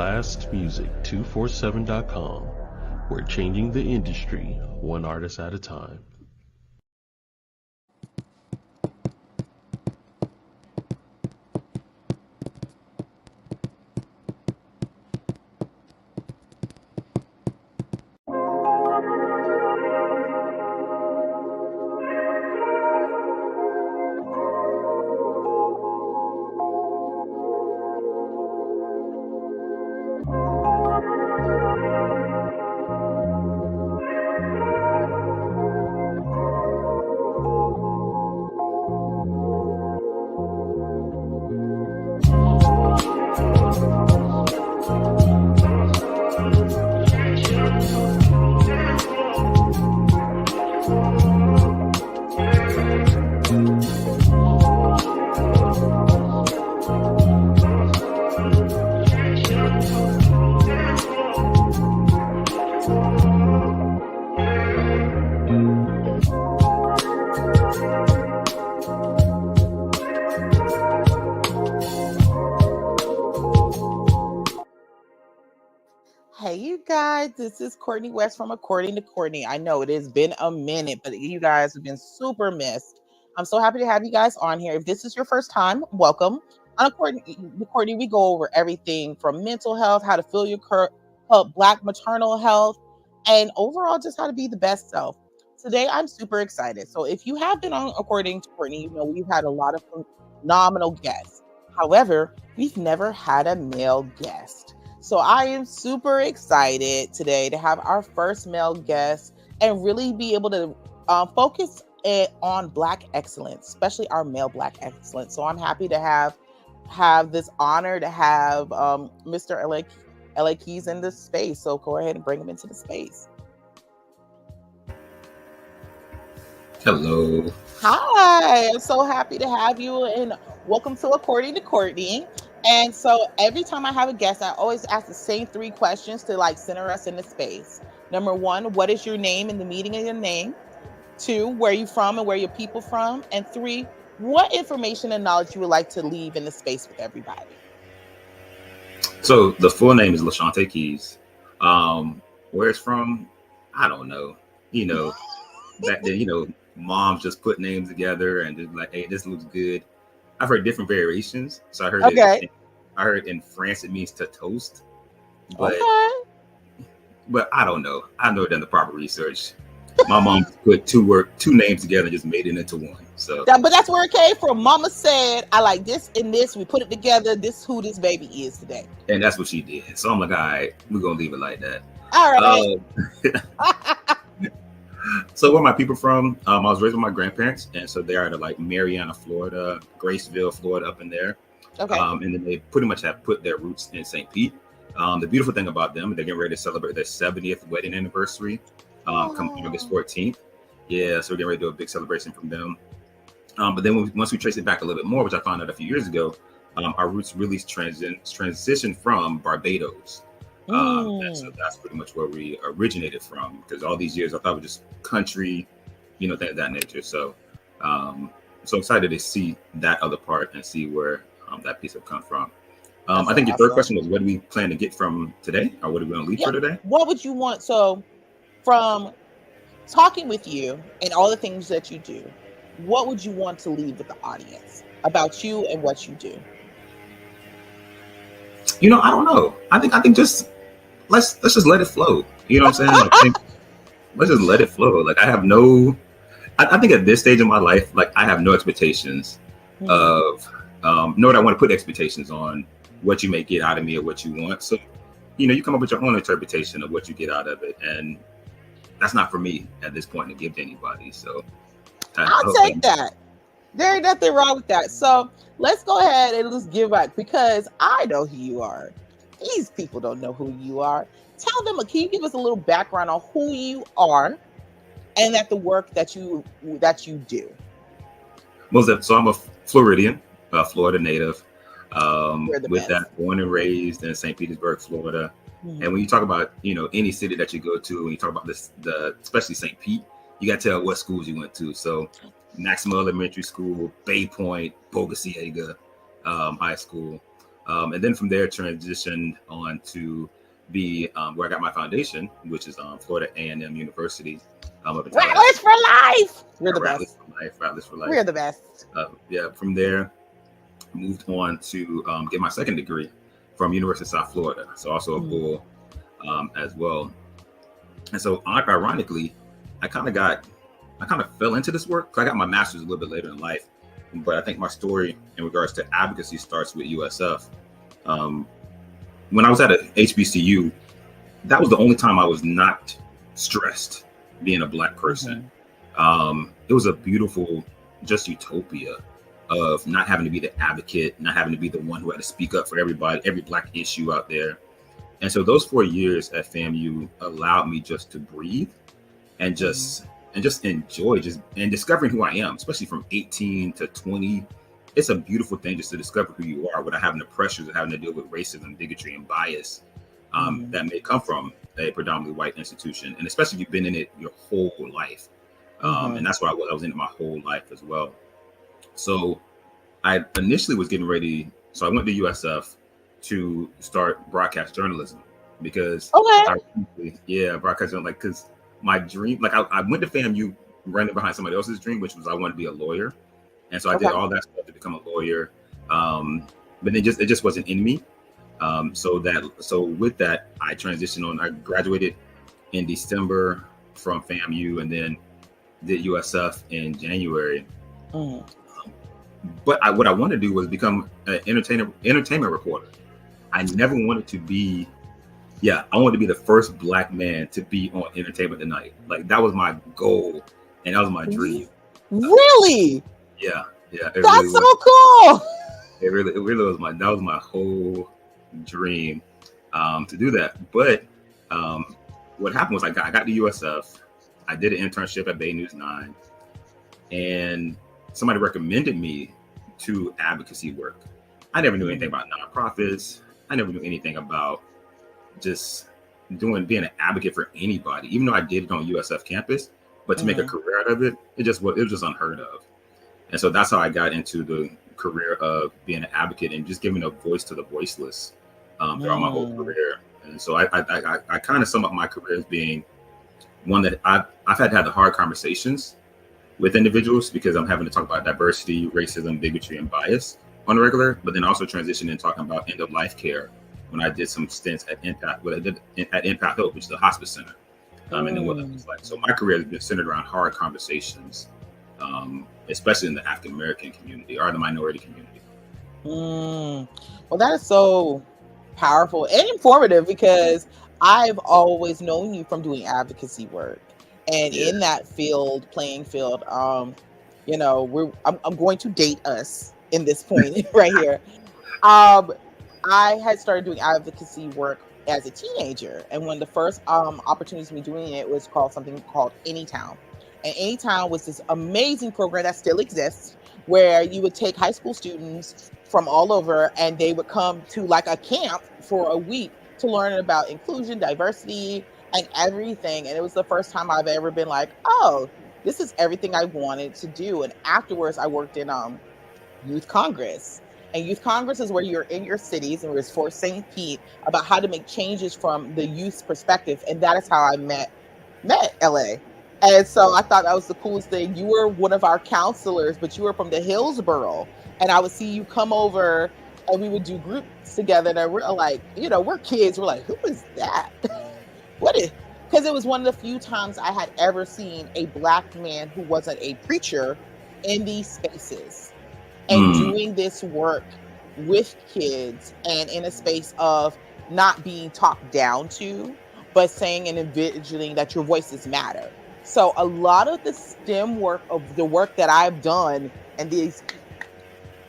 blastmusic247.com. We're changing the industry one artist at a time. Hey, you guys, this is Courtney West from According to Courtney. I know it has been a minute, but you guys have been super missed. I'm so happy to have you guys on here. If this is your first time, welcome. On Courtney, we go over everything from mental health, how to feel your Black maternal health, and overall just how to be the best self. Today, I'm super excited. So if you have been on According to Courtney, you know we've had a lot of phenomenal guests. However, we've never had a male guest. So I am super excited today to have our first male guest and really be able to focus on Black excellence, especially our male Black excellence. So I'm happy to have this honor to have Mr. LA Keys in this space. So go ahead and bring him into the space. Hello. Hi, I'm so happy to have you and welcome to According to Courtney. And so every time I have a guest, I always ask the same 3 questions to center us in the space. Number 1, what is your name and the meaning of your name? 2, where are you from and where are your people from? And 3, what information and knowledge you would like to leave in the space with everybody? So the full name is LaShante Keys. Where it's from, I don't know. Back then, moms just put names together and just like, hey, this looks good. I've heard different variations. So I heard I heard in France it means to toast. But I don't know. I've never done the proper research. My mom put two names together and just made it into one. So but that's where it came from. Mama said, I like this and this. We put it together. This is who this baby is today. And that's what she did. So I'm like, all right, we're gonna leave it like that. All right. So where my people from? I was raised with my grandparents, and so they are to Marianna, Florida, Graceville, Florida, up in there. Okay. And then they pretty much have put their roots in St. Pete. The beautiful thing about them, they're getting ready to celebrate their 70th wedding anniversary come August 14th. Yeah, so we're getting ready to do a big celebration from them. But then once we trace it back a little bit more, which I found out a few years ago, our roots really transitioned from Barbados. And so that's pretty much where we originated from, because all these years I thought it was just country, things of that nature. So so excited to see that other part and see where that piece have come from. I think your third question was, what do we plan to get from today, or what are we going to leave for today? What would you want? So from talking with you and all the things that you do, what would you want to leave with the audience about you and what you do? I don't know. I think just let's just let it flow. You know what I'm saying? Let's just let it flow. I think at this stage of my life, I have no expectations of, nor do I want to put expectations on what you may get out of me or what you want. So, you come up with your own interpretation of what you get out of it. And that's not for me at this point to give to anybody. So I'll take that. There ain't nothing wrong with that. So let's go ahead and let's give back, because I know who you are. These people don't know who you are. Tell them, can you give us a little background on who you are and the work that you do? So I'm a Floridian, Florida native. With that, born and raised in St. Petersburg, Florida. Mm-hmm. And when you talk about, any city that you go to, when you talk about especially St. Pete, you got to tell what schools you went to. So Maximo Elementary School, Bay Point, Boga Ciega High School. And then from there, transitioned on to be where I got my foundation, which is Florida A&M University. Up in Rattlers for life. We're the Rattlers best. for life. Rattlers for life. We're the best. Yeah. From there, moved on to get my second degree from University of South Florida. So also a bull as well. And so ironically, I kind of fell into this work. I got my master's a little bit later in life, but I think my story in regards to advocacy starts with USF. When I was at a HBCU, that was the only time I was not stressed being a Black person. It was a beautiful, just utopia of not having to be the advocate, not having to be the one who had to speak up for everybody, every Black issue out there. And so those 4 years at FAMU allowed me just to breathe and just enjoy and discovering who I am, especially from 18 to 20. It's a beautiful thing just to discover who you are without having the pressures of having to deal with racism, bigotry, and bias that may come from a predominantly white institution. And especially if you've been in it your whole life. And that's what I was in it my whole life as well. So I initially was getting ready. So I went to USF to start broadcast journalism because broadcast journalism, because my dream, I went to FAMU running behind somebody else's dream, which was I wanted to be a lawyer. And so I did all that stuff to become a lawyer. But it just wasn't in me. So with that, I transitioned on. I graduated in December from FAMU and then did USF in January. But what I wanted to do was become an entertainment reporter. I never wanted to be, I wanted to be the first Black man to be on Entertainment Tonight. Like that was my goal and that was my dream. Really? Yeah. That's really so cool. It really was my whole dream to do that. But what happened was I got to USF. I did an internship at Bay News 9, and somebody recommended me to advocacy work. I never knew anything about nonprofits. I never knew anything about just being an advocate for anybody, even though I did it on USF campus. But to make a career out of it, it was just unheard of. And so that's how I got into the career of being an advocate and just giving a voice to the voiceless throughout my whole career. And so I kind of sum up my career as being one that I've had to have the hard conversations with individuals because I'm having to talk about diversity, racism, bigotry, and bias on a regular, but then also transitioning and talking about end of life care when I did some stints at Impact Hope, which is the hospice center. And then what that was like. So my career has been centered around hard conversations, especially in the African American community or the minority community. Well, that is so powerful and informative because I've always known you from doing advocacy work. And in that playing field, I'm going to date us in this point right here. I had started doing advocacy work as a teenager, and one of the first opportunities for me doing it was something called Anytown. And Anytown was this amazing program that still exists, where you would take high school students from all over, and they would come to like a camp for a week to learn about inclusion, diversity, and everything. And it was the first time I've ever been like, oh, this is everything I wanted to do. And afterwards, I worked in Youth Congress. And Youth Congress is where you're in your cities, and it was for St. Pete about how to make changes from the youth's perspective. And that is how I met LA. And so I thought that was the coolest thing. You were one of our counselors, but you were from the Hillsborough. And I would see you come over and we would do groups together. And we're like, we're kids. We're like, who is that? Because it was one of the few times I had ever seen a Black man who wasn't a preacher in these spaces and doing this work with kids and in a space of not being talked down to, but saying and envisioning that your voices matter. So a lot of the STEM work of the work that I've done and these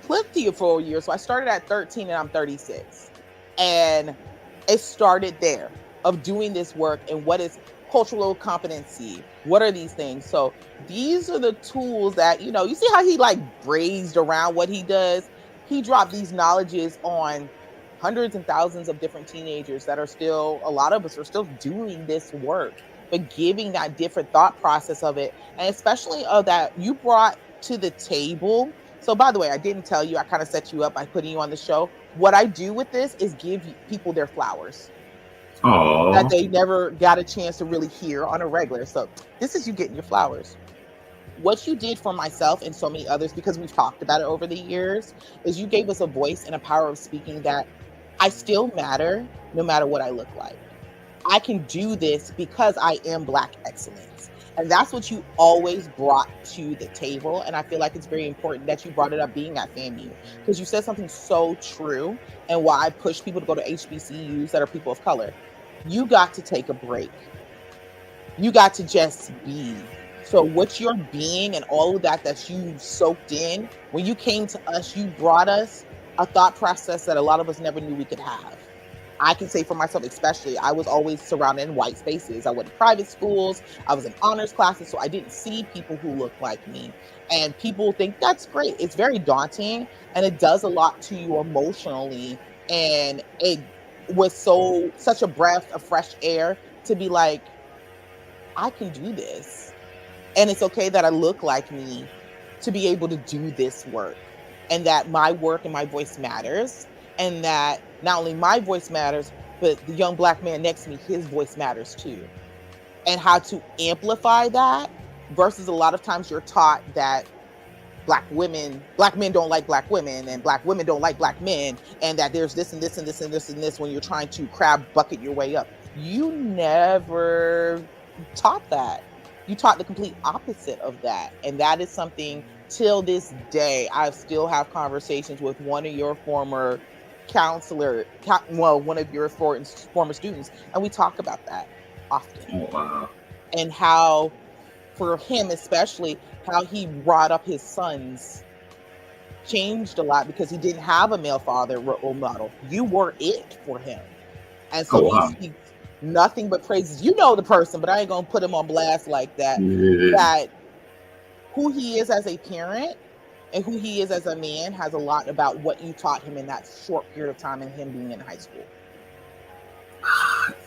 plenty of 4 years. So I started at 13 and I'm 36. And it started there of doing this work and what is cultural competency? What are these things? So these are the tools that, you see how he brazed around what he does? He dropped these knowledges on hundreds and thousands of different teenagers that are still, a lot of us are still doing this work, but giving that different thought process of it. And especially of that you brought to the table. So by the way, I didn't tell you, I kind of set you up by putting you on the show. what I do with this is give people their flowers that Oh, they never got a chance to really hear on a regular. So this is you getting your flowers. What you did for myself and so many others, because we've talked about it over the years, is you gave us a voice and a power of speaking that I still matter no matter what I look like. I can do this because I am Black excellence. And that's what you always brought to the table. And I feel like it's very important that you brought it up being at FAMU, because you said something so true, and why I push people to go to HBCUs that are people of color. You got to take a break. You got to just be. So what you're being and all of that you soaked in, when you came to us, you brought us a thought process that a lot of us never knew we could have. I can say for myself, especially, I was always surrounded in white spaces. I went to private schools. I was in honors classes, so I didn't see people who looked like me. And people think that's great. It's very daunting, and it does a lot to you emotionally. And it was such a breath of fresh air to be like, I can do this. And it's okay that I look like me to be able to do this work, and that my work and my voice matters, and that not only my voice matters, but the young Black man next to me, his voice matters too. And how to amplify that, versus a lot of times you're taught that Black men don't like Black women, and Black women don't like Black men, and that there's this and this and this and this and this when you're trying to crab bucket your way up. You never taught that. You taught the complete opposite of that. And that is something, till this day, I still have conversations with one of your former one of your former students, and we talk about that often. oh wow. And how, for him especially, how he brought up his sons changed a lot, because he didn't have a male father role model. You were it for him. And so Oh, wow. he speaks nothing but praises. You know the person, but I ain't gonna put him on blast like that. Yeah. That who he is as a parent and who he is as a man has a lot about what you taught him in that short period of time, and him being in high school.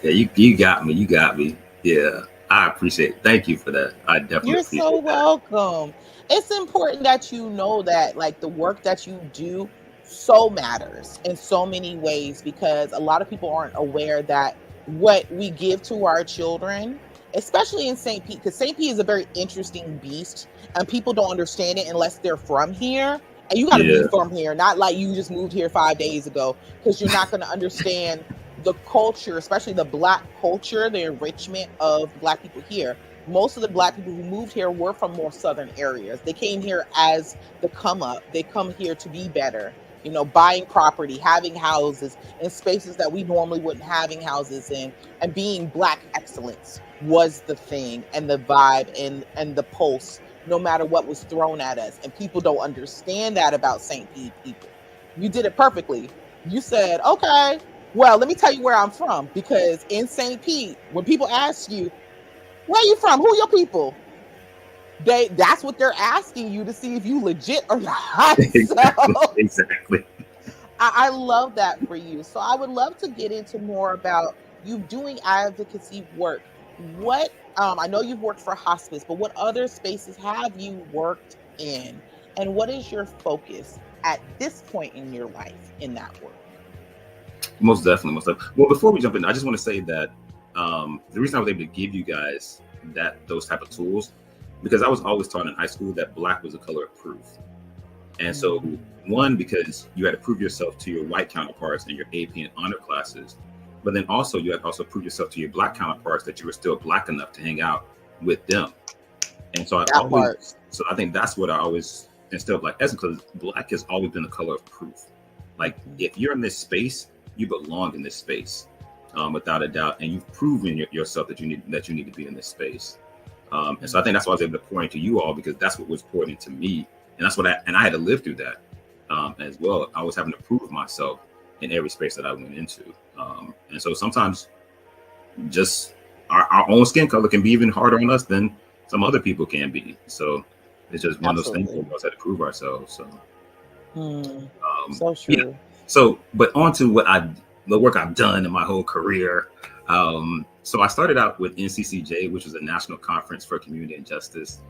Yeah, you got me. You got me. Yeah, I appreciate it. Thank you for that. I definitely You're appreciate so that. welcome. It's important that you know that, like, the work that you do so matters in so many ways, because a lot of people aren't aware that what we give to our children, especially in St. Pete, because St. Pete is a very interesting beast, and people don't understand it unless they're from here. And you got to Yeah. be from here, not like you just moved here 5 days ago, because you're not going to understand the culture, especially the Black culture, the enrichment of Black people here. Most of the Black people who moved here were from more southern areas. They came here as the come up. They come here to be better, buying property, having houses in spaces that we normally wouldn't having houses in, and being Black excellence was the thing, and the vibe, and the pulse, no matter what was thrown at us. And people don't understand that about St. Pete people. You did it perfectly. You said, okay, well, let me tell you where I'm from, because in St. Pete, when people ask you, where are you from? Who are your people? That's what they're asking you, to see if you legit or not. Exactly. I love that for you. So I would love to get into more about you doing advocacy work. What I know you've worked for hospice, but what other spaces have you worked in? And what is your focus at this point in your life in that work? Most definitely. Well, before we jump in, I just want to say that the reason I was able to give you guys those type of tools, because I was always taught in high school that Black was a color of proof. And so, one, because you had to prove yourself to your white counterparts in your AP and honor classes, but then also you had to also prove yourself to your Black counterparts that you were still Black enough to hang out with them. And so I think that's what I always instilled Black essence, because Black has always been the color of proof. Like, if you're in this space, you belong in this space, without a doubt, and you've proven yourself that you need to be in this space. And so I think that's why I was able to pour into you all, because that's what was poured into me, and that's what I had to live through that as well. I was having to prove myself in every space that I went into, and so sometimes just our own skin color can be even harder on us than some other people can be. So it's just one of those things where we also had to prove ourselves. So, so true. Yeah. So, but on to the work I've done in my whole career. So I started out with NCCJ, which was a National Conference for Community and Justice.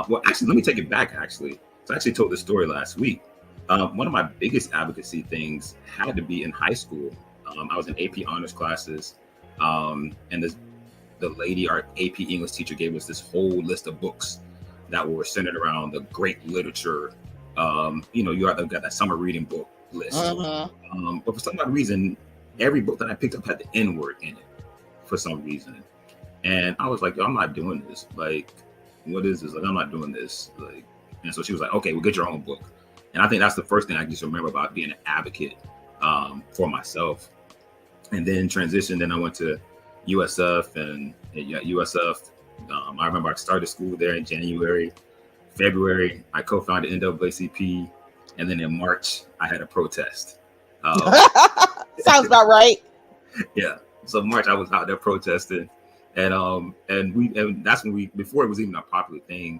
Well, actually, let me take it back, actually. So I actually told this story last week. One of my biggest advocacy things had to be in high school. I was in AP honors classes, and the lady, our AP English teacher, gave us this whole list of books that were centered around the great literature. You got that summer reading book list. But for some odd reason, every book that I picked up had the N word in it for some reason. And I was like, yo, I'm not doing this. Like, what is this? Like, I'm not doing this. Like, and so she was like, okay, well, get your own book. And I think that's the first thing I just remember about being an advocate for myself. And then transitioned, then I went to USF, and at USF, I remember I started school there in January. February, I co-founded NAACP, and then in March, I had a protest. Sounds about right. Yeah. So March, I was out there protesting, and that's when before it was even a popular thing,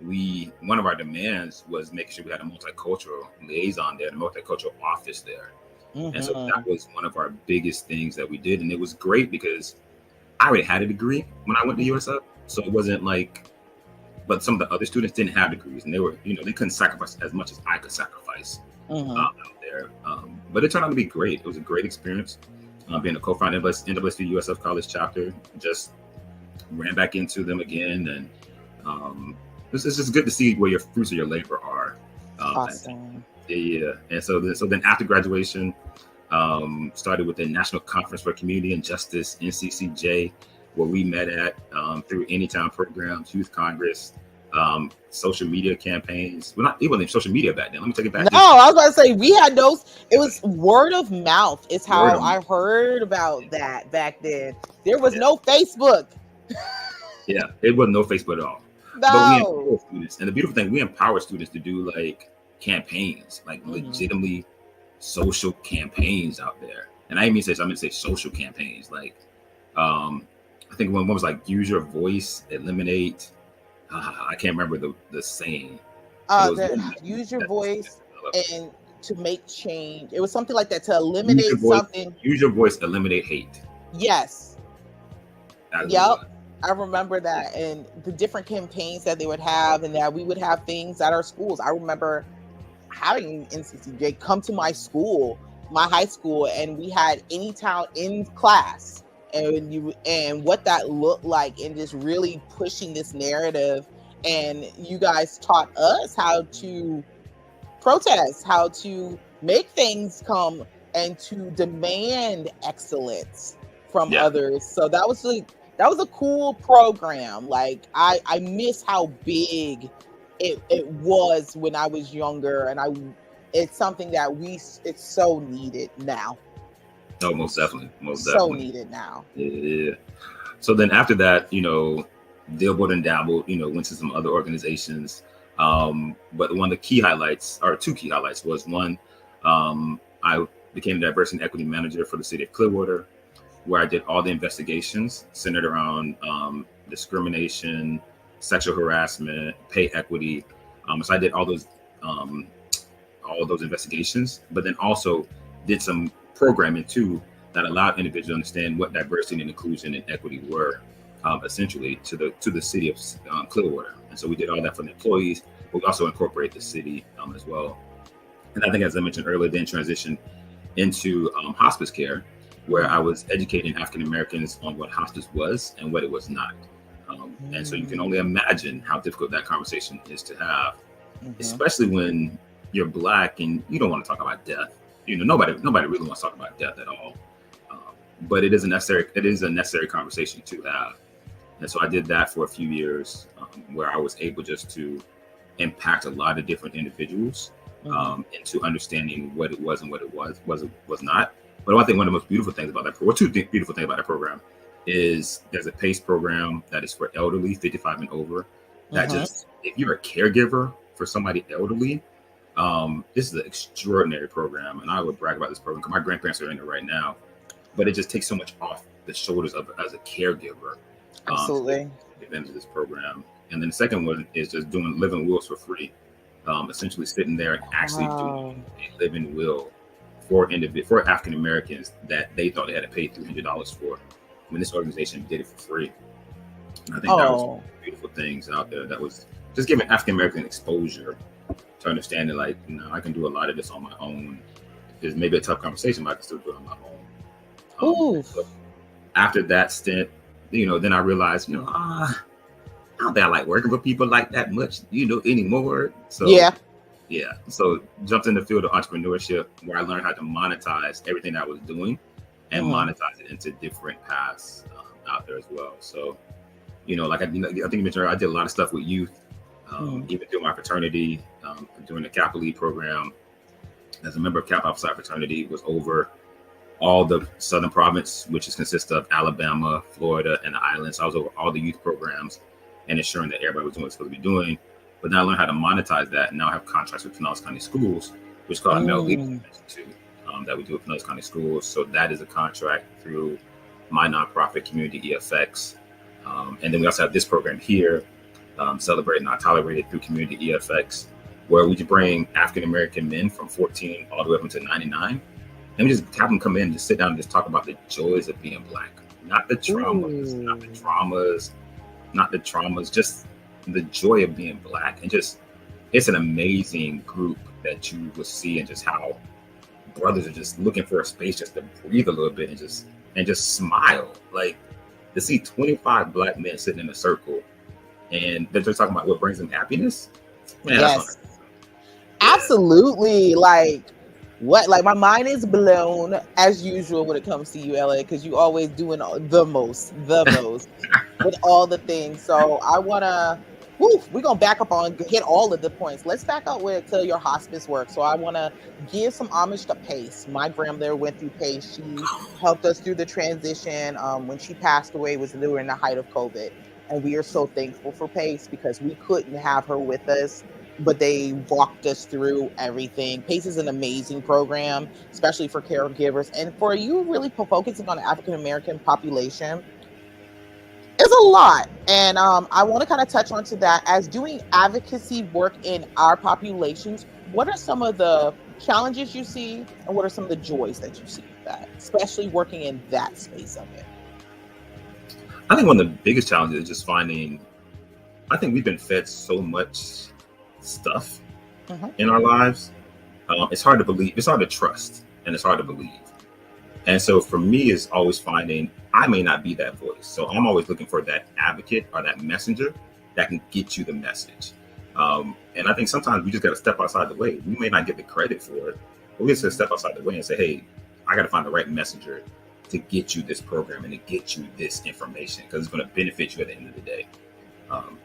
one of our demands was making sure we had a multicultural liaison there, the multicultural office there. And so that was one of our biggest things that we did. And it was great because I already had a degree when I went to USF. So it wasn't like, but some of the other students didn't have degrees, and they couldn't sacrifice as much as I could sacrifice out there. But it turned out to be great. It was a great experience. Being a co-founder of NAACP USF College chapter, just ran back into them again. And it's just good to see where your fruits of your labor are. Awesome. Yeah. And so then after graduation, started with the National Conference for Community and Justice, NCCJ, where we met at through Anytime programs, Youth Congress, social media campaigns. Well, it wasn't social media back then. Let me take it back. No, I was about to say we had those. It was word of mouth. Is how I heard about that back then. There was no Facebook. Yeah, it wasn't no Facebook at all. No. But we empower students, and the beautiful thing, we empower students to do like campaigns, like legitimately social campaigns out there. And I mean to say social campaigns, like I think one was like use your voice, eliminate. I can't remember the saying. Use your voice and to make change. It was something like that, to eliminate something. Use your voice, eliminate hate. Yes. Yep. I remember that, and the different campaigns that they would have, and that we would have things at our schools. I remember having NCCJ come to my school, my high school, and we had Anytown in class, and what that looked like, and just really pushing this narrative. And you guys taught us how to protest, how to make things come, and to demand excellence from others. So that was a cool program. Like I miss how big it was when I was younger, and it's something that it's so needed now. Oh, most definitely. So needed now. Yeah. So then after that, dabbled and dabbled, went to some other organizations. But one of the key highlights, or two key highlights, was one, I became a diversity and equity manager for the city of Clearwater, where I did all the investigations centered around discrimination, sexual harassment, pay equity. So I did all those investigations, but then also did some programming too that allowed individuals to understand what diversity and inclusion and equity were, essentially to the city of Clearwater. And so we did all that for the employees, but we also incorporate the city as well. And I think, as I mentioned earlier, then transitioned into hospice care, where I was educating African Americans on what hospice was and what it was not. And so you can only imagine how difficult that conversation is to have, especially when you're Black and you don't want to talk about death. Nobody really wants to talk about death at all. But it is a necessary conversation to have. And so I did that for a few years, where I was able just to impact a lot of different individuals into understanding what it was and what it was not. But one of the most beautiful things about that, two beautiful things about that program, is there's a PACE program that is for elderly, 55 and over. That just, if you're a caregiver for somebody elderly, this is an extraordinary program, and I would brag about this program because my grandparents are in it right now. But it just takes so much off the shoulders of as a caregiver. Absolutely. To advantage of this program. And then the second one is just doing living wills for free. Essentially sitting there and actually doing a living will for African Americans that they thought they had to pay $300 for, when this organization did it for free. And I think that was beautiful things out there. That was just giving African American exposure to understanding, like, I can do a lot of this on my own. It's maybe a tough conversation, but I can still do it on my own. So after that stint, then I realized, I don't think I like working with people like that much, anymore. So so jumped in the field of entrepreneurship, where I learned how to monetize everything I was doing and monetize it into different paths out there as well. So, like I think you mentioned, I did a lot of stuff with youth, even through my fraternity, doing the Kappa League program. As a member of Kappa Alpha Psi fraternity, was over all the Southern Province, which consists of Alabama, Florida, and the islands. So I was over all the youth programs and ensuring that everybody was doing what it's supposed to be doing. But now I learned how to monetize that, and now I have contracts with Pinellas County Schools, which is called Mel Leadership Institute, that we do with Pinellas County Schools. So that is a contract through my nonprofit community, EFX. And then we also have this program here, Celebrate Not Tolerated, through community EFX, where we can bring African American men from 14 all the way up to 99. And we just have them come in and just sit down and just talk about the joys of being Black. Not the traumas, just the joy of being Black. And just, it's an amazing group that you will see, and just how brothers are just looking for a space just to breathe a little bit and just smile. Like, to see 25 Black men sitting in a circle and they're just talking about what brings them happiness. Man, yes. Absolutely. Like, what? Like, my mind is blown as usual when it comes to you, LA, because you always doing the most with all the things. So I want to, we're going to back up on, hit all of the points. Let's back up to your hospice work. So I want to give some homage to Pace. My grandmother went through Pace. She helped us through the transition. When she passed away, was during the height of COVID. And we are so thankful for Pace, because we couldn't have her with us, but they walked us through everything. PACE is an amazing program, especially for caregivers. And for you really focusing on the African-American population is a lot. And I want to kind of touch on to that. As doing advocacy work in our populations, what are some of the challenges you see, and what are some of the joys that you see with that, especially working in that space of it? I think one of the biggest challenges is just finding, I think we've been fed so much stuff in our lives. It's hard to believe, it's hard to trust, and it's hard to believe. And so for me, it's always finding, I may not be that voice. So I'm always looking for that advocate or that messenger that can get you the message. And I think sometimes we just got to step outside the way. We may not get the credit for it, but we just got to step outside the way and say, hey, I got to find the right messenger to get you this program and to get you this information, because it's going to benefit you at the end of the day.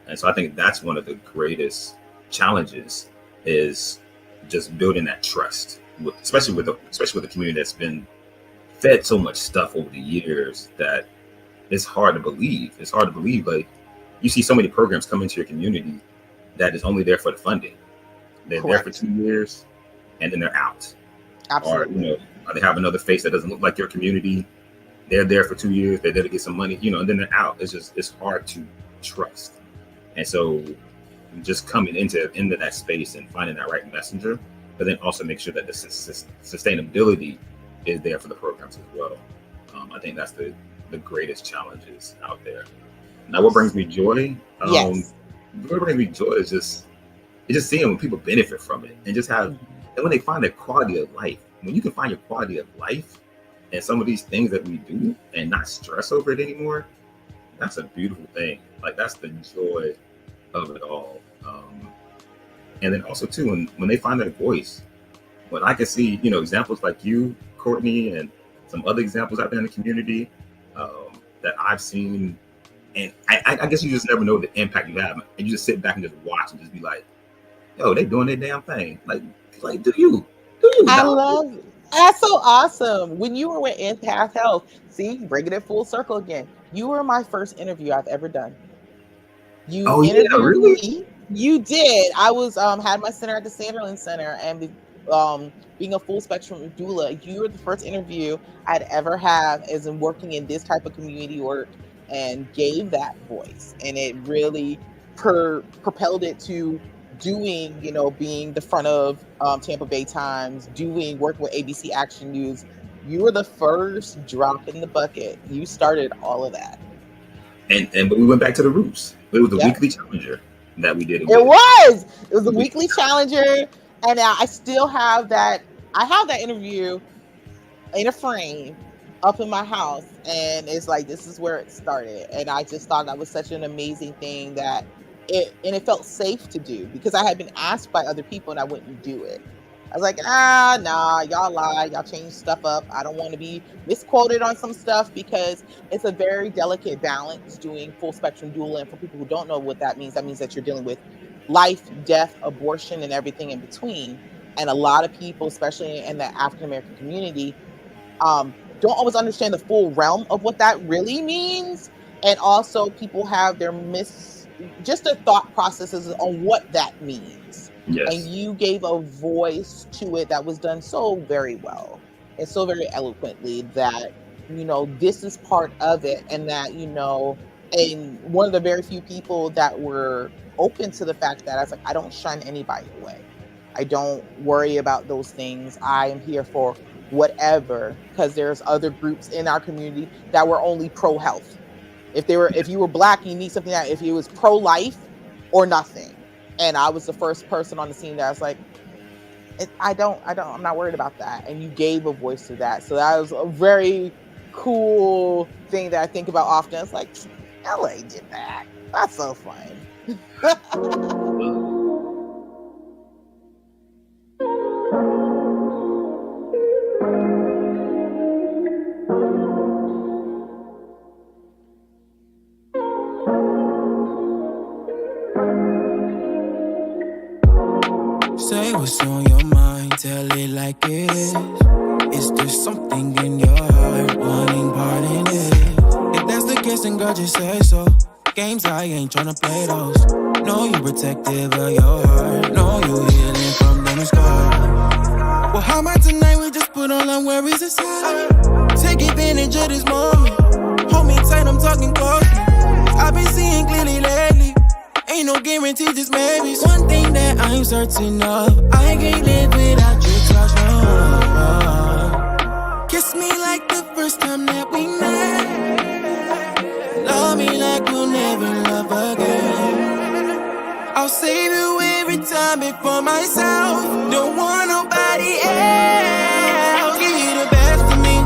And so I think that's one of the greatest challenges, is just building that trust, especially with the community that's been fed so much stuff over the years that it's hard to believe. It's hard to believe. Like, you see so many programs come into your community that is only there for the funding. They're there for 2 years and then they're out. Absolutely. Or they have another face that doesn't look like your community. They're there for 2 years. They're there to get some money, and then they're out. It's hard to trust. And so just coming into that space and finding that right messenger, but then also make sure that the sustainability is there for the programs as well. I think that's the greatest challenges out there. Now, what brings me joy? What brings me joy is just seeing when people benefit from it, and just have, and when they find their quality of life. When you can find your quality of life and some of these things that we do and not stress over it anymore, that's a beautiful thing. Like, that's the joy of it all. And then also too, when they find their voice, when I can see, examples like you, Courtney, and some other examples out there in the community that I've seen, and I guess you just never know the impact you have, and you just sit back and just watch and just be like, yo, they doing their damn thing. Like do you? I love it. That's so awesome. When you were with Empath Health, see, bringing it full circle again. You were my first interview I've ever done. You interviewed me. You did. I was had my center at the Sanderland Center, and being a full spectrum doula, you were the first interview I'd ever have as in working in this type of community work, and gave that voice, and it really propelled it to doing, being the front of Tampa Bay Times, working with ABC Action News. You were the first drop in the bucket. You started all of that. But we went back to the roots. It was the Weekly Challenger. that we did. It was a weekly challenger, and I still have that. I have that interview in a frame up in my house, and it's like, this is where it started. And I just thought that was such an amazing thing that it felt safe to do, because I had been asked by other people and I wouldn't do it. I was like, nah, y'all lie, y'all change stuff up. I don't want to be misquoted on some stuff, because it's a very delicate balance doing full spectrum doula. And for people who don't know what that means that you're dealing with life, death, abortion, and everything in between. And a lot of people, especially in the African American community, don't always understand the full realm of what that really means. And also people have their just their thought processes on what that means. Yes. And you gave a voice to it that was done so very well and so very eloquently, that, you know, this is part of it. And that, you know, and one of the very few people that were open to the fact that I was like, I don't shun anybody away. I don't worry about those things. I am here for whatever, because there's other groups in our community that were only pro-health. If you were Black, you need something that, if it was pro-life or nothing. And I was the first person on the scene that was like, I'm not worried about that. And you gave a voice to that. So that was a very cool thing that I think about often. It's like, LA did that. That's so fun. Say what's on your mind, tell it like it is. Is there something in your heart wanting part in it? If that's the case, then girl, just say so. Games, I ain't tryna play those. Know you protective of your heart. Know you healing from them scars. Well, how about tonight we just put all our worries aside? Take advantage of this moment. Hold me tight, I'm talking close. I've been seeing clearly lately. Ain't no guarantee, just maybe. One thing that I'm certain of, I can't live without your touch, no. Kiss me like the first time that we met. Love me like we'll never love again. I'll save you every time before myself. Don't want nobody else. Give you the best of me.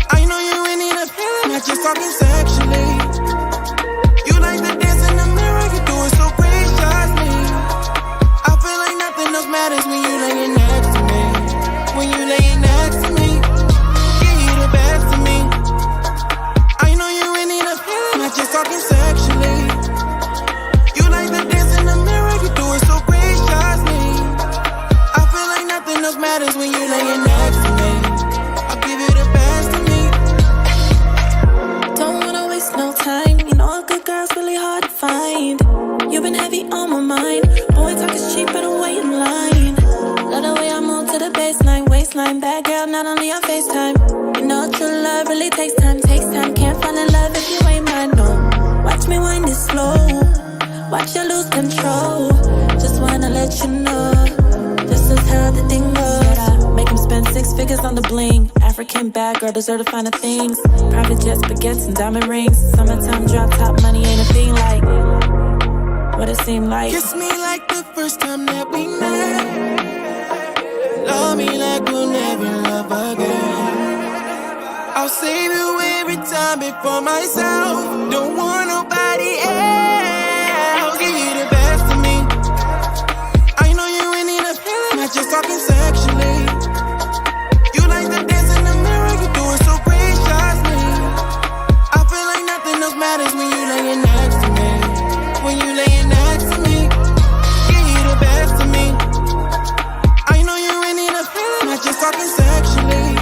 I know you ain't need a feeling, not just talking sexually. You like the dance in the mirror, you do it so graciously. I feel like nothing else matters when you laying next to me. When you laying next to me, give you the best of me. I know you ain't need a feeling, not just talking sexually. You like the dance in the mirror, you do it so graciously. I feel like nothing else matters when you laying next to me. I'll give you the best of me. Don't wanna waste no time. You know a good girl's really hard to find. You've been heavy on my mind. Boy, talk is cheap, but I'm waiting in line. Love the way I move to the baseline, waistline. Bad girl, not only on FaceTime. You know true love really takes time. Can't fall in love if you ain't mine, no. Watch me wind it slow. Watch you lose control. Just wanna let you know, this is how the thing goes. Make him spend 6 figures on the bling. African bad girl deserve to find the things. Private jets, baguettes, and diamond rings. Summertime drop top money ain't a thing like what it seemed like. Kiss me like the first time that we met. Love me like we'll never love again. I'll save you every time before myself. Don't want nobody else. Give you the best of me. I know you ain't need a feeling, not just talking sexually. You like the dance in the mirror, you do it so graciously. I feel like nothing else matters when you laying next to me. When you laying next to me, give you the best of me. I know you ain't need a feeling, not just talking sexually.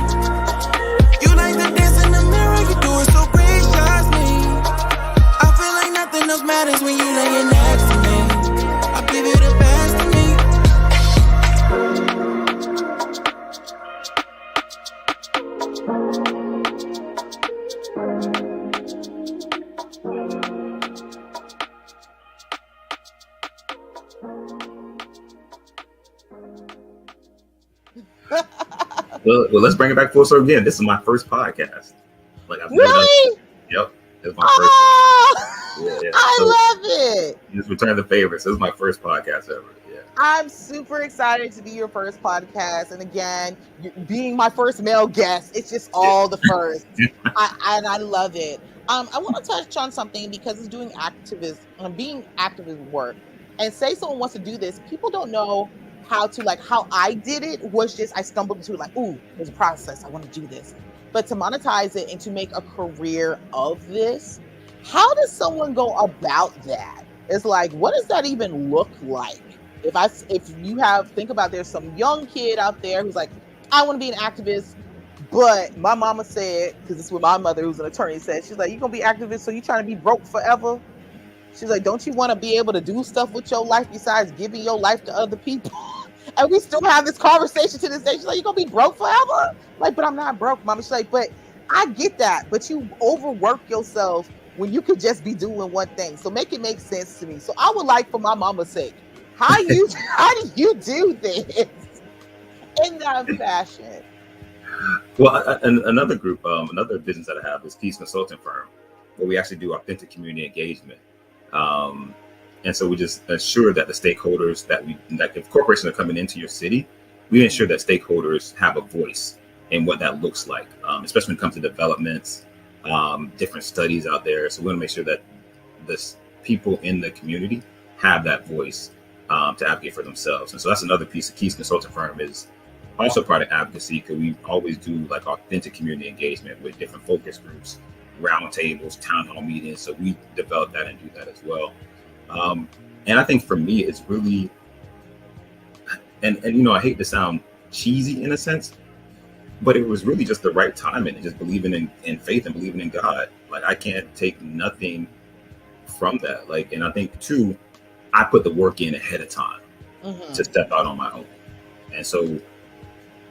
You like the dance in the mirror, you do it so graciously. I feel like nothing else matters when you laying next to me. I'll give you the best of me. Well, let's bring it back full circle again. This is my first podcast. Like I've never done. Really? Yep, it's my Oh, first. Yeah. I So, love it. Just return the favor. So this is my first podcast ever. Yeah. I'm super excited to be your first podcast. And again, being my first male guest, it's just all the first. I love it. I want to touch on something because it's being activist work. And say someone wants to do this, people don't know how I did it was just, I stumbled into it like, ooh, there's a process. I want to do this. But to monetize it and to make a career of this, how does someone go about that? It's like, what does that even look like? If you think about, there's some young kid out there who's like, I want to be an activist, but my mama said, because this is what my mother, who's an attorney, said, she's like, you gonna be activist, so you trying to be broke forever? She's like, don't you want to be able to do stuff with your life besides giving your life to other people? And we still have this conversation to this day. She's like, you gonna be broke forever? Like, but I'm not broke, mama. She's like, but I get that, but you overwork yourself when you could just be doing one thing. So make it make sense to me. So I would like, for my mama's sake, how do you do this in that fashion? Well, another group, another business that I have is Peace Consulting Firm, where we actually do authentic community engagement. And so we just ensure that the stakeholders that if corporations are coming into your city, we ensure that stakeholders have a voice in what that looks like, especially when it comes to developments, different studies out there. So we want to make sure that the people in the community have that voice to advocate for themselves. And so that's another piece of Keys Consulting Firm is also product advocacy, because we always do like authentic community engagement with different focus groups, roundtables, town hall meetings. So we develop that and do that as well. And I think for me, it's really, and I hate to sound cheesy in a sense, but it was really just the right timing and just believing in faith and believing in God. Like, I can't take nothing from that. Like, and I think too, I put the work in ahead of time to step out on my own. And so,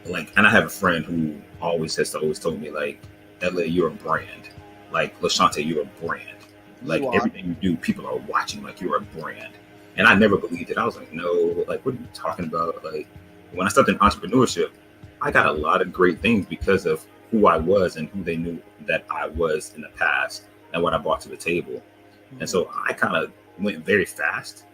like, and I have a friend who always told me, like, LA, you're a brand. Like, LaShante, you're a brand. Like, everything you do, people are watching, like, you're a brand. And I never believed it. I was like, no, like, what are you talking about? Like, when I started in entrepreneurship, I got a lot of great things because of who I was and who they knew that I was in the past and what I brought to the table. And so I kind of went very fast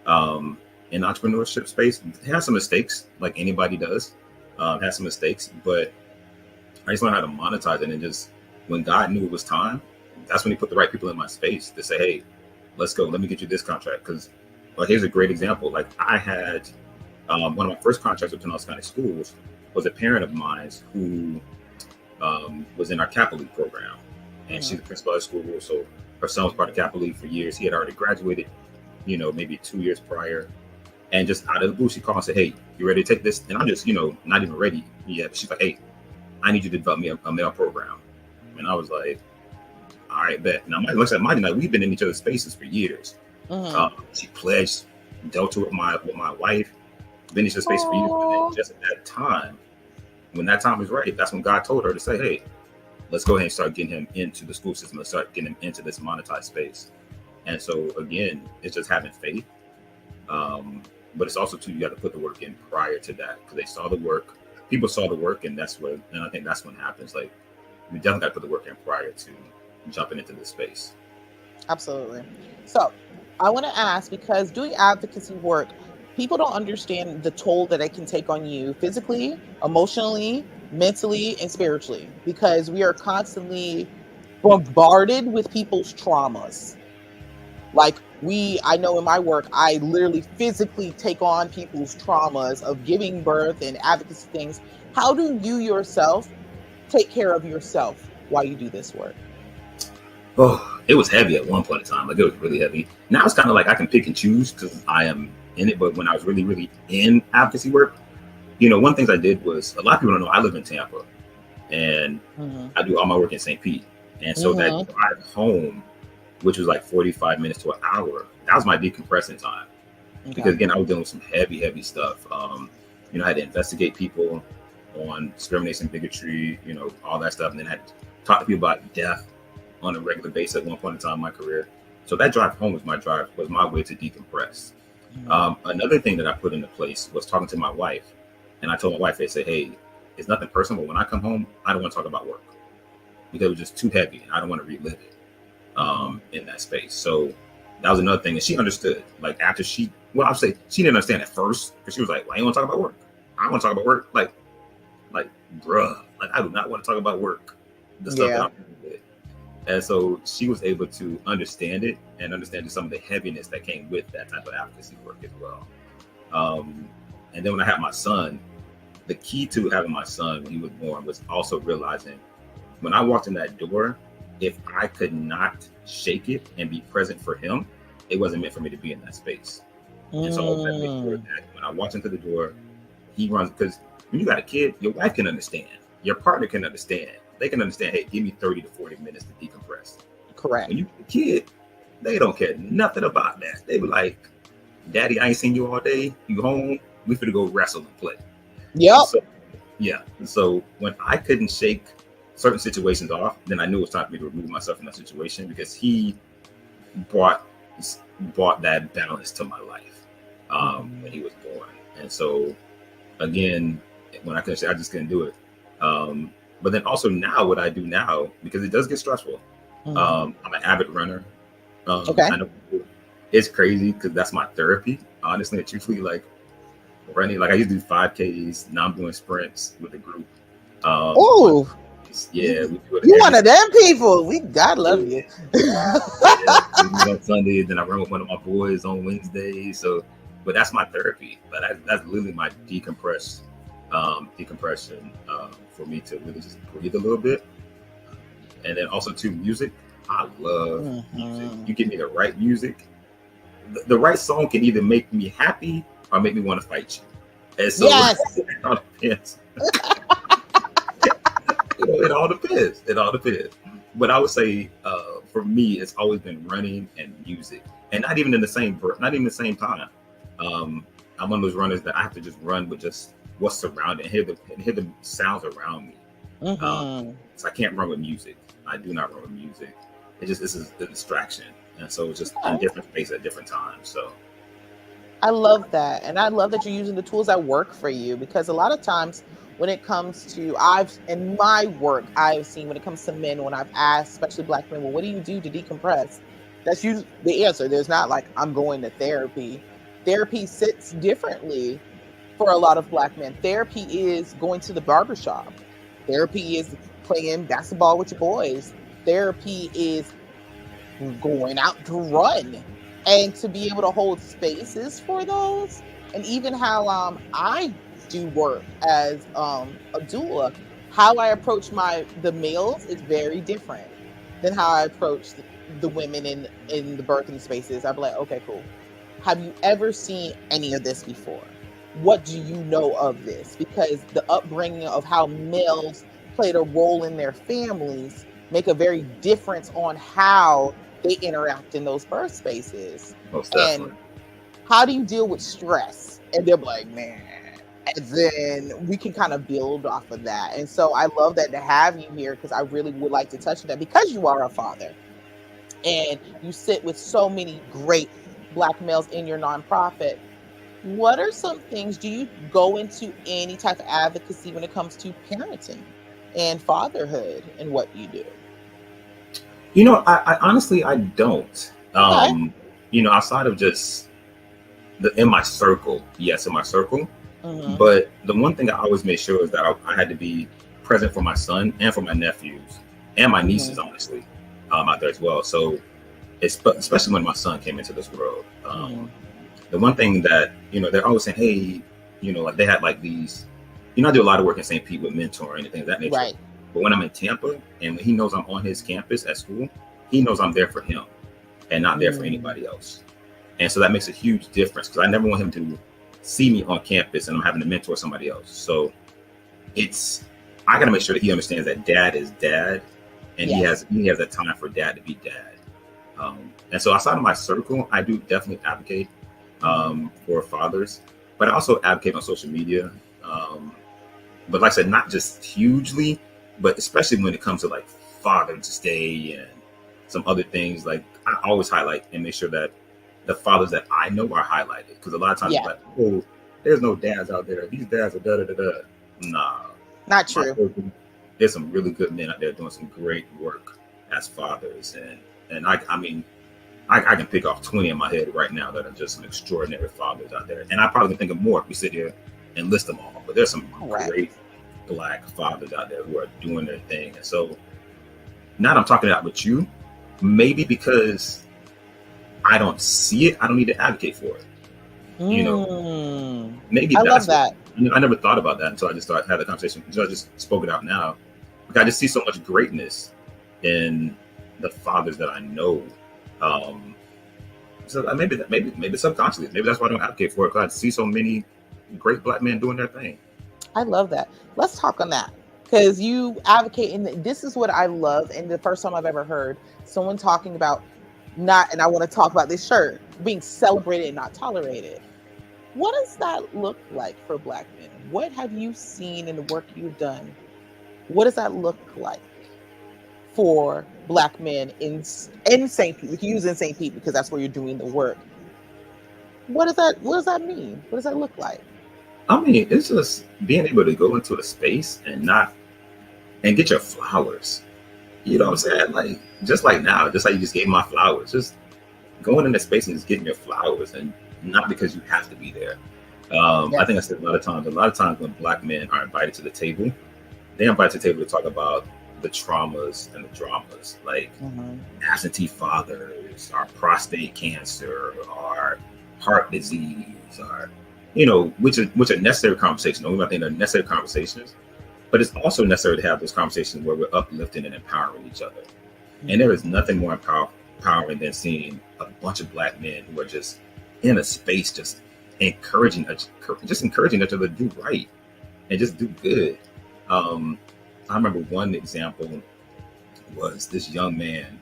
in entrepreneurship space. It has some mistakes, like anybody does, has some mistakes, but I just learned how to monetize it. And just when God knew it was time, that's when he put the right people in my space to say, hey, let's go. Let me get you this contract. Because, well, here's a great example. Like, I had one of my first contracts with Pinellas County Schools was a parent of mine who was in our Kappa League program. And she's the principal of the school. So her son was part of Kappa League for years. He had already graduated, maybe 2 years prior. And just out of the blue, she called and said, hey, you ready to take this? And I'm just, not even ready yet. But she's like, hey, I need you to develop me a male program. And I was like, all right, bet. Now, mind you, we've been in each other's spaces for years. She pledged Delta with my wife, been in each other's space for years. And then just at that time, when that time was right, that's when God told her to say, hey, let's go ahead and start getting him into the school system. Let's start getting him into this monetized space. And so, again, it's just having faith. But it's also, too, you got to put the work in prior to that, because they saw the work. People saw the work, and I think that's when it happens. Like, you definitely got to put the work in prior to jumping into this space. Absolutely. So I want to ask, because doing advocacy work, people don't understand the toll that it can take on you physically, emotionally, mentally, and spiritually, because we are constantly bombarded with people's traumas. Like, I know in my work, I literally physically take on people's traumas of giving birth and advocacy things. How do you yourself take care of yourself while you do this work? Oh, it was heavy at one point in time. Like, it was really heavy. Now it's kind of like I can pick and choose because I am in it. But when I was really, really in advocacy work, one of the things I did was, a lot of people don't know, I live in Tampa, and I do all my work in St. Pete. And so that drive home, which was like 45 minutes to an hour, that was my decompressing time. Okay. Because, again, I was dealing with some heavy, heavy stuff. I had to investigate people on discrimination, bigotry, all that stuff. And then I had to talk to people about death on a regular basis at one point in time in my career. So that drive home was my way to decompress. Another thing that I put into place was talking to my wife. And I told my wife, I said, hey, it's nothing personal, but when I come home, I don't want to talk about work because it was just too heavy and I don't want to relive it in that space. So That was another thing, and she understood. Like after I'll say she didn't understand at first, because she was like, "Why you want to talk about work? I want to talk about work." Like, bruh, like I do not want to talk about work. The stuff that I'm doing. And so she was able to understand it and understand some of the heaviness that came with that type of advocacy work as well. And then when I had my son, the key to having my son when he was born was also realizing when I walked in that door, if I could not shake it and be present for him, it wasn't meant for me to be in that space. And so I was to make sure that when I walked into the door, he runs, because when you got a kid, your wife can understand, your partner can understand. They can understand, hey, give me 30 to 40 minutes to decompress. Correct. When you get a kid, they don't care nothing about that. They be like, Daddy, I ain't seen you all day. You home? We finna go wrestle and play. Yep. So, yeah. So when I couldn't shake certain situations off, then I knew it was time for me to remove myself from that situation, because he brought that balance to my life when he was born. And so again, when I couldn't shake, I just couldn't do it. But then also now, what I do now, because it does get stressful. I'm an avid runner. Okay. I know it's crazy because that's my therapy. Honestly, and truthfully, like running, like I used to do 5Ks. Now I'm doing sprints with a group. Oh, yeah, we do it. You one of them people. God love you. Yeah, we do it on Sunday, then I run with one of my boys on Wednesday. So, but that's my therapy. But that's literally my decompression for me to really just breathe a little bit. And then also too, music. I love music. You give me the right music. The right song can either make me happy or make me want to fight you. And so yes. It all depends. It all depends. It all depends. But I would say for me, it's always been running and music, and not even the same time. I'm one of those runners that I have to just run with just what's surrounding, hear the sounds around me. So I can't run with music. I do not run with music. This is the distraction, and so it's just in different spaces at different times. So I love that, and I love that you're using the tools that work for you, because a lot of times when it comes to in my work, I've seen when it comes to men, when I've asked, especially Black men, well, what do you do to decompress? That's usually the answer. There's not like, I'm going to therapy. Therapy sits differently for a lot of Black men. Therapy is going to the barbershop. Therapy is playing basketball with your boys. Therapy is going out to run, and to be able to hold spaces for those. And even how I do work as a doula, how I approach the males is very different than how I approach the women in the birthing spaces. I'd be like, okay, cool. Have you ever seen any of this before? What do you know of this? Because the upbringing of how males played a role in their families make a very difference on how they interact in those birth spaces. most definitely. And how do you deal with stress? And they're like, man. And then we can kind of build off of that. And so I love that to have you here, because I really would like to touch on that, because you are a father and you sit with so many great Black males in your nonprofit. What are some things, do you go into any type of advocacy when it comes to parenting and fatherhood and what you do? I honestly, I don't. Okay. Outside of just in my circle, yes, in my circle. But the one thing I always made sure is that I had to be present for my son and for my nephews and my nieces, honestly, out there as well. So especially when my son came into this world, the one thing that, they're always saying, hey, like they had like these, I do a lot of work in St. Pete with mentoring and things of that nature. Right. But when I'm in Tampa and when he knows I'm on his campus at school, he knows I'm there for him and not there for anybody else. And so that makes a huge difference, because I never want him to see me on campus and I'm having to mentor somebody else. So I got to make sure that he understands that dad is dad, and he has that time for dad to be dad. And so outside of my circle, I do definitely advocate for fathers, but I also advocate on social media. But like I said, not just hugely, but especially when it comes to like Father's Day and some other things, like I always highlight and make sure that the fathers that I know are highlighted. Because a lot of times it's like, oh, there's no dads out there. These dads are da-da-da-da. Nah. Not true. There's some really good men out there doing some great work as fathers. And I mean, I can pick off 20 in my head right now that are just some extraordinary fathers out there. And I probably can think of more if we sit here and list them all. But there's some great Black fathers out there who are doing their thing. And so now that I'm talking about with you, maybe because I don't see it, I don't need to advocate for it. You know, maybe I that's love that. I never thought about that until I just started having the conversation. Until I just spoke it out now. Like, I just see so much greatness in the fathers that I know. So maybe subconsciously, maybe that's why I don't advocate for it, because I see so many great Black men doing their thing. I love that. Let's talk on that, because you advocate, and this is what I love. And the first time I've ever heard someone talking about and I want to talk about this shirt being celebrated and not tolerated. What does that look like for Black men? What have you seen in the work you've done? What does that look like for Black men in St. Pete? We can use in St. Pete because that's where you're doing the work. What does that mean? What does that look like? I mean, it's just being able to go into a space and get your flowers. You know what I'm saying? Like, just like now, just like you just gave my flowers, just going in the space and just getting your flowers, and not because you have to be there. I think I said a lot of times when Black men are invited to the table, they're invited to the table to talk about the traumas and the dramas, like absentee fathers, our prostate cancer, our heart disease, or, you know, which are necessary conversations. I think they're necessary conversations, but it's also necessary to have those conversations where we're uplifting and empowering each other. And there is nothing more empowering than seeing a bunch of Black men who are just in a space, just encouraging each other to do right and just do good. I remember one example was this young man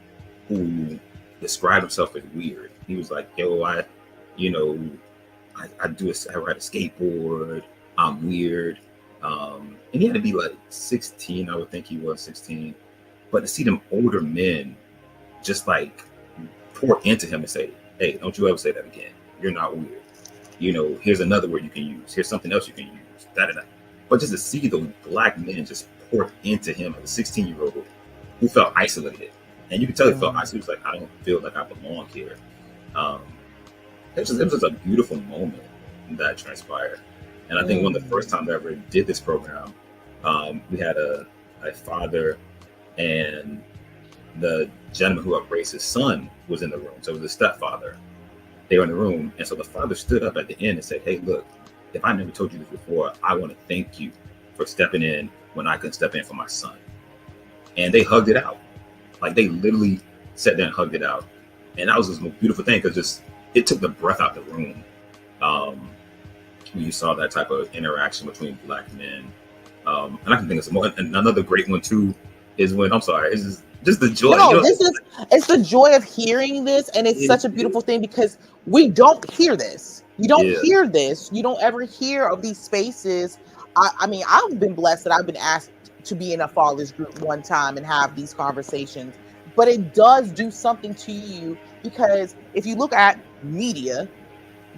who described himself as weird. He was like, yo, I ride a skateboard, I'm weird. And he had to be like 16, I would think he was 16. But to see them older men just like pour into him and say, hey, don't you ever say that again. You're not weird. You know, here's another word you can use. Here's something else you can use. Da-da-da. But just to see those Black men just pour into him as a 16-year-old who felt isolated. And you could tell he felt isolated. He was like, I don't feel like I belong here. It was just a beautiful moment that transpired. And I think one of the first times I ever did this program, we had a father, and the gentleman who upraised his son was in the room. So it was a stepfather. They were in the room. And so the father stood up at the end and said, hey, look, if I never told you this before, I want to thank you for stepping in when I couldn't step in for my son. And they hugged it out. Like, they literally sat there and hugged it out. And that was the most beautiful thing, because it took the breath out the room. When you saw that type of interaction between Black men. And I can think of some more. And another great one too is when, it's just the joy. No, it's the joy of hearing this. And it's such a beautiful thing, because we don't hear this. You don't hear this. You don't ever hear of these spaces. I mean, I've been blessed that I've been asked to be in a fathers group one time and have these conversations. But it does do something to you, because if you look at media,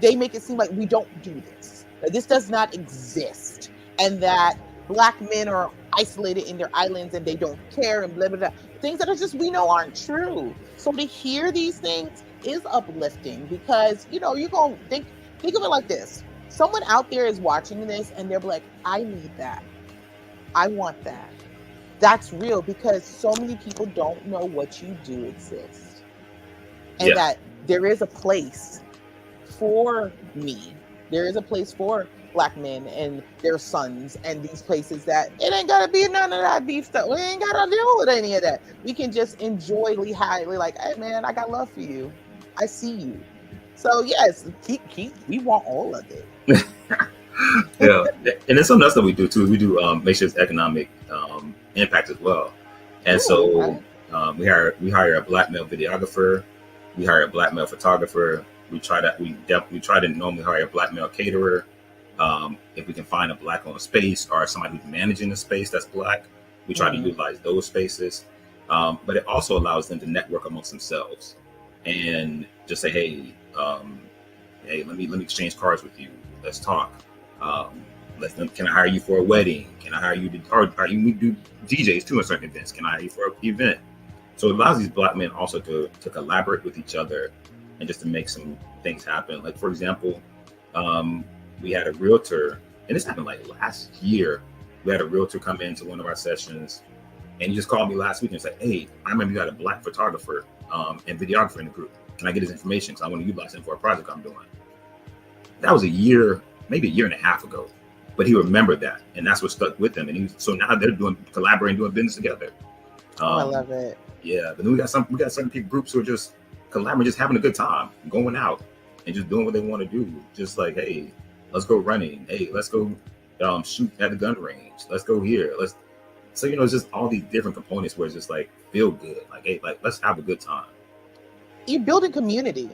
they make it seem like we don't do this. That this does not exist. And that Black men are isolated in their islands and they don't care and blah, blah, blah. Things that are just, we know aren't true. So to hear these things is uplifting, because, you know, you're going to think of it like this. Someone out there is watching this and they're like, I need that. I want that. That's real, because so many people don't know what you do exists. And that there is a place for me. There is a place for Black men and their sons, and these places that it ain't gotta be none of that beef stuff. We ain't gotta deal with any of that. We can just enjoy highly, like, hey man, I got love for you. I see you. So yes, keep. We want all of it. Yeah, and it's something else that we do too. We do make sure it's economic impact as well. And we hire a Black male videographer. We hire a Black male photographer. We try to normally hire a Black male caterer. If we can find a Black-owned space or somebody who's managing a space that's Black, we try to utilize those spaces. But it also allows them to network amongst themselves and just say, hey, let me exchange cards with you. Let's talk. Can I hire you for a wedding? Can I hire you we do DJs too in certain events? Can I hire you for an event? So it allows these Black men also to collaborate with each other and just to make some things happen. Like, for example, we had a realtor, and this happened like last year. We had a realtor come into one of our sessions, and he just called me last week and said, "Hey, I remember you got a Black photographer and videographer in the group. Can I get his information? Because I want to utilize him for a project I'm doing." That was a year, maybe a year and a half ago, but he remembered that, and that's what stuck with him. And so now they're collaborating, doing business together. I love it. Yeah, but then we got certain people groups who are just collaborating, just having a good time, going out and just doing what they want to do. Just like, hey, let's go running. Hey, let's go shoot at the gun range. Let's go here. So it's just all these different components where it's just like feel good. Like, hey, like let's have a good time. You're building community.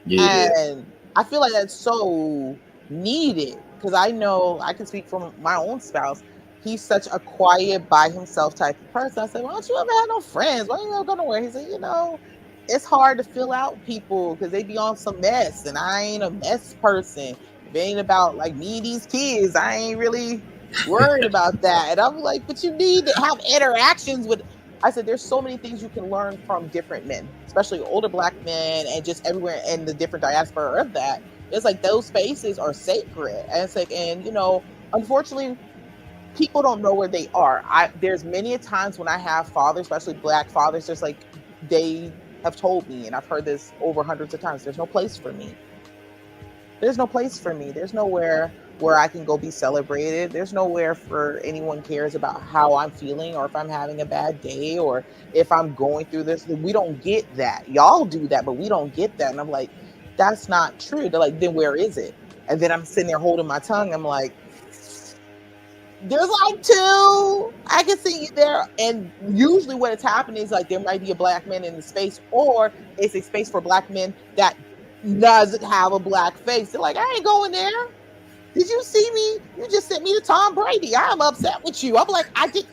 Yeah. And I feel like that's so needed, because I know I can speak from my own spouse. He's such a quiet, by himself type of person. I said, "Why don't you ever have no friends? Why don't you ever go nowhere?" He said, it's hard to fill out people because they be on some mess, and I ain't a mess person. If it ain't about like me, these kids, I ain't really worried about that. And I'm like, but you need to have interactions with. I said, there's so many things you can learn from different men, especially older Black men, and just everywhere in the different diaspora of that. It's like those spaces are sacred, and it's like, and unfortunately, people don't know where they are. There's many a times when I have fathers, especially Black fathers, just like they have told me, and I've heard this over hundreds of times, there's no place for me. There's no place for me. There's nowhere where I can go be celebrated. There's nowhere for anyone cares about how I'm feeling, or if I'm having a bad day, or if I'm going through this. We don't get that. Y'all do that, but we don't get that. And I'm like, that's not true. They're like, then where is it? And then I'm sitting there holding my tongue. I'm like, there's like two. I can see you there. And usually what it's happening is like there might be a Black man in the space, or it's a space for Black men that doesn't have a Black face. They're like, I ain't going there. Did you see me? You just sent me to Tom Brady. I'm upset with you. I'm like, I did.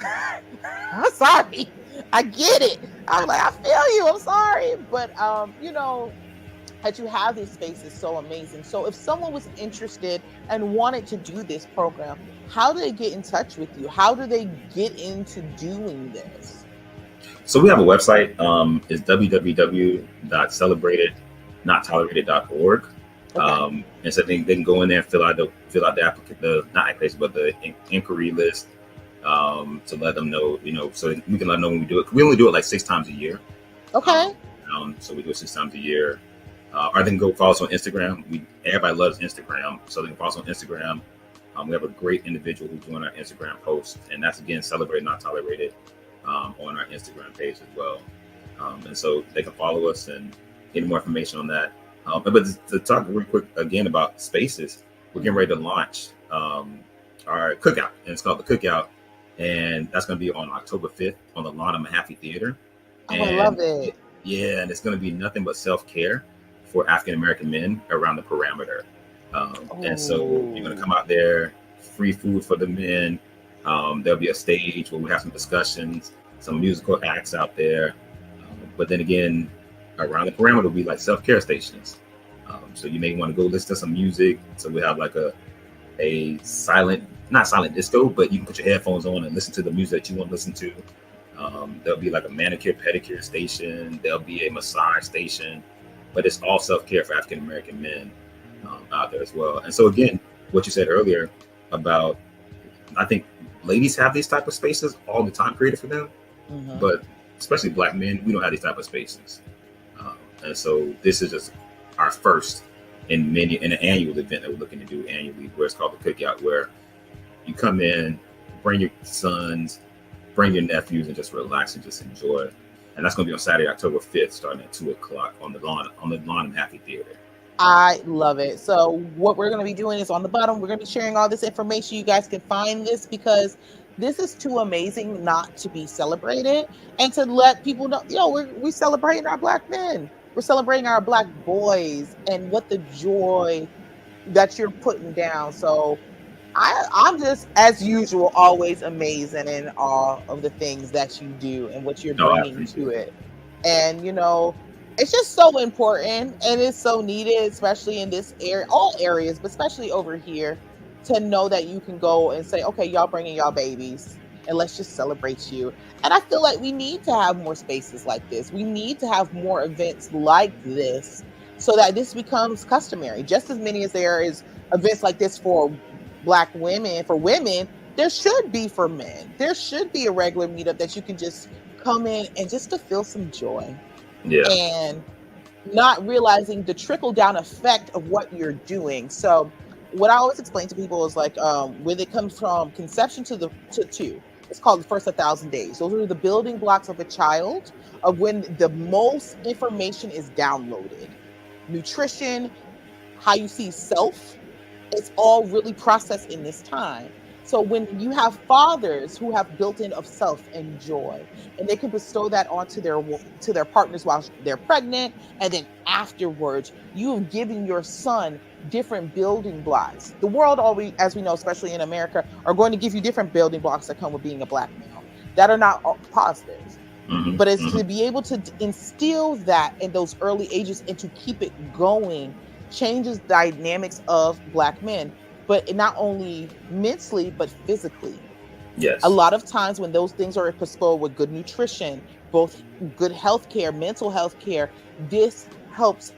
I'm sorry. I get it. I'm like, I feel you. I'm sorry. But, that you have these spaces, so amazing. So if someone was interested and wanted to do this program, how do they get in touch with you? How do they get into doing this? So we have a website. It's www.celebratednottolerated.org. Okay. And so they can go in there and fill out the inquiry list to let them know, so we can let them know when we do it. We only do it like 6 times a year. Okay. So we do it 6 times a year. Or they can go follow us on Instagram. Everybody loves Instagram, so they can follow us on Instagram. We have a great individual who's doing our Instagram post, and that's again Celebrate Not Tolerated on our Instagram page as well. And so they can follow us and get more information on that. But to talk real quick again about spaces, we're getting ready to launch our cookout, and it's called the Cookout, and that's going to be on October 5th on the lawn of Mahaffey Theater. Oh, I love it. Yeah, and it's going to be nothing but self-care for African American men around the perimeter. And so you're going to come out there, free food for the men. There'll be a stage where we have some discussions, some musical acts out there. But then again, around the perimeter will be like self-care stations. So you may want to go listen to some music. So we have like a silent, not silent disco, but you can put your headphones on and listen to the music that you want to listen to. There'll be like a manicure, pedicure station. There'll be a massage station. But it's all self-care for African American men out there as well. And so again, what you said earlier about, I think ladies have these type of spaces all the time created for them, but especially Black men, we don't have these type of spaces. And so this is just our first in an annual event that we're looking to do annually, where it's called the Cookout, where you come in, bring your sons, bring your nephews, and just relax and just enjoy. And that's going to be on Saturday, October 5th, starting at 2:00 on the lawn of Mahaffey Theater. I love it. So what we're going to be doing is on the bottom, we're going to be sharing all this information. You guys can find this, because this is too amazing not to be celebrated, and to let people know, we're celebrating our Black men. We're celebrating our Black boys and what the joy that you're putting down. So I'm just, as usual, always amazed and in awe of the things that you do and what you're bringing to it. And, it's just so important, and it's so needed, especially in this area, all areas, but especially over here, to know that you can go and say, okay, y'all bringing y'all babies. and let's just celebrate you. And I feel like we need to have more spaces like this. We need to have more events like this so that this becomes customary. Just as many as there is events like this for Black women, for women, there should be for men. There should be a regular meetup that you can just come in and just to feel some joy. Yeah. And not realizing the trickle down effect of what you're doing. So what I always explain to people is like, when it comes from conception to two, it's called the first 1,000 days. Those are the building blocks of a child of when the most information is downloaded. Nutrition, how you see self, it's all really processed in this time. So when you have fathers who have built-in of self and joy, and they can bestow that onto their partners while they're pregnant, and then afterwards, you have given your son different building blocks. The world always, as we know, especially in America, are going to give you different building blocks that come with being a Black male that are not positive. Mm-hmm. But it's to be able to instill that in those early ages and to keep it going changes dynamics of Black men, but not only mentally, but physically. Yes. A lot of times when those things are bestowed with good nutrition, both good health care, mental health care, this helps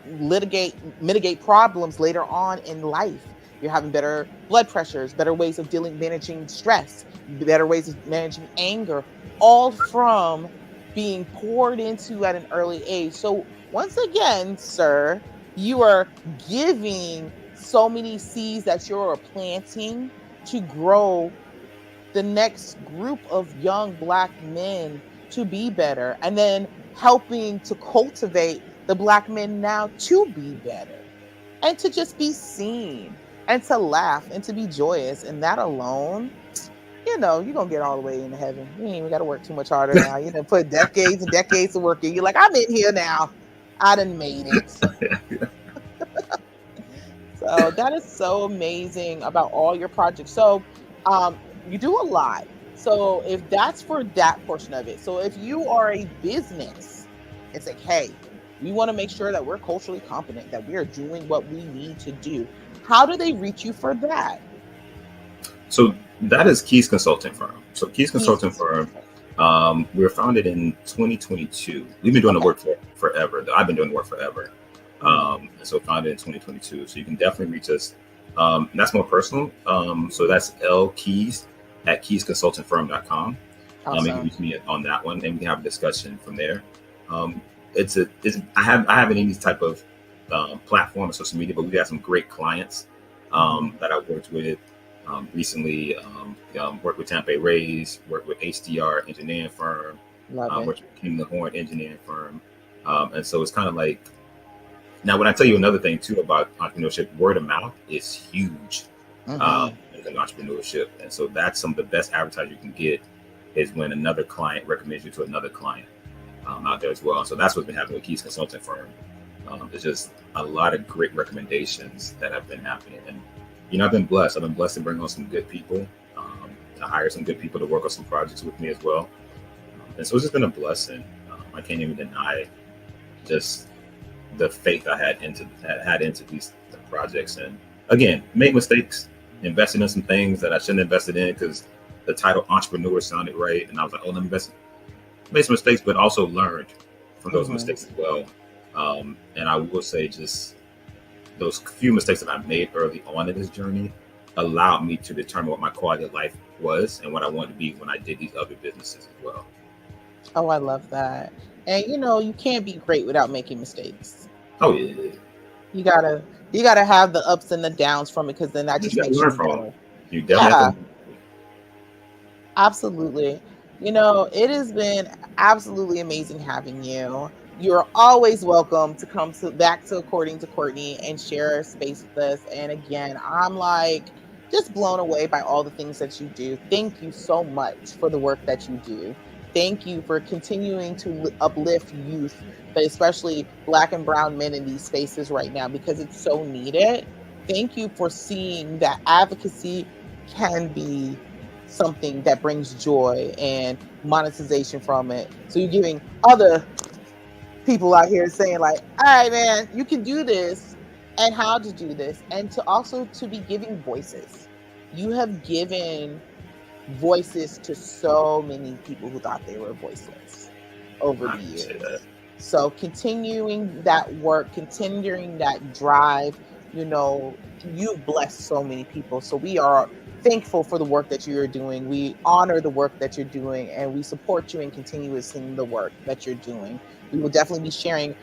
mitigate problems later on in life. You're having better blood pressures, better ways of managing stress, better ways of managing anger, all from being poured into at an early age. So once again, sir, you are giving so many seeds that you're planting to grow the next group of young Black men to be better, and then helping to cultivate the Black men now to be better and to just be seen and to laugh and to be joyous. And that alone, you're gonna get all the way into heaven. You ain't even got to work too much harder now. You done put decades and decades of work in. You're like, I'm in here now. I done made it. So that is so amazing about all your projects. So you do a lot. So if that's for that portion of it. So if you are a business, it's like, hey, we want to make sure that we're culturally competent, that we are doing what we need to do. How do they reach you for that? So that is Keys Consulting Firm. So Keys Consulting Firm, we were founded in 2022. We've been doing the work for forever. I've been doing the work forever. And so founded in 2022. So you can definitely reach us. And that's more personal. So that's lkeys@keysconsultingfirm.com. Awesome. You can reach me on that one, and we can have a discussion from there. I haven't any type of platform or social media, but we've got some great clients that I've worked with recently. Worked with Tampa Bay, worked with HDR engineering firm, worked with King the Horn engineering firm, and so it's kind of like. Now, when I tell you another thing too about entrepreneurship, word of mouth is huge in entrepreneurship, and so that's some of the best advertising you can get is when another client recommends you to another client out there as well. So that's what's been happening with Keys Consulting Firm. There's just a lot of great recommendations that have been happening, and I've been blessed. I've been blessed to bring on some good people, to hire some good people to work on some projects with me as well, and so it's just been a blessing. I can't even deny just the faith I had into these projects, and again, make mistakes, invested in some things that I shouldn't have invested in because the title entrepreneur sounded right, and I was like, oh, let me invest. Made some mistakes, but also learned from those mistakes as well. And I will say, just those few mistakes that I made early on in this journey allowed me to determine what my quality of life was and what I wanted to be when I did these other businesses as well. Oh, I love that. And you can't be great without making mistakes. Oh yeah. You gotta have the ups and the downs from it, because then that just makes you better. You definitely. Absolutely. It has been absolutely amazing having you. You're always welcome to come back to According to Courtney and share space with us. And again, I'm like just blown away by all the things that you do. Thank you so much for the work that you do. Thank you for continuing to uplift youth, but especially Black and brown men in these spaces right now, because it's so needed. Thank you for seeing that advocacy can be something that brings joy and monetization from it. So you're giving other people out here saying like, all right, man, you can do this, and how to do this, and to also to be giving voices. You have given voices to so many people who thought they were voiceless over the years. So continuing that work, continuing that drive, you know, you've blessed so many people. So we are thankful for the work that you're doing. We honor the work that you're doing, and we support you in continuing the work that you're doing. We will definitely be sharing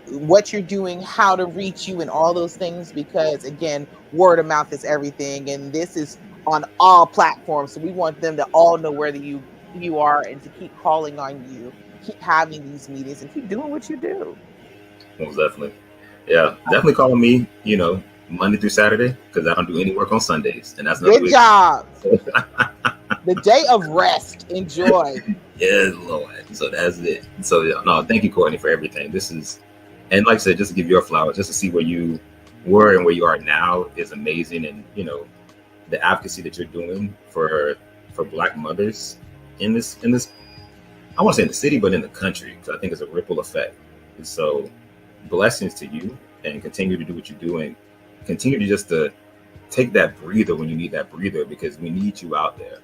what you're doing, how to reach you, and all those things, because again, word of mouth is everything, and this is on all platforms. So we want them to all know where you are, and to keep calling on you, keep having these meetings, and keep doing what you do. Most definitely. Yeah, definitely call me, you know, Monday through Saturday, because I don't do any work on Sundays, and that's good job. The day of rest. Enjoy. Yes, Lord. So that's it. So yeah, no, thank you, Courtney, for everything. This is, and like I said, just to give your flowers, just to see where you were and where you are now is amazing. And you know, the advocacy that you're doing for Black mothers in this, I won't say in the city, but in the country, because I think it's a ripple effect. And so, blessings to you, and continue to do what you're doing. Continue to just to take that breather when you need that breather, because we need you out there.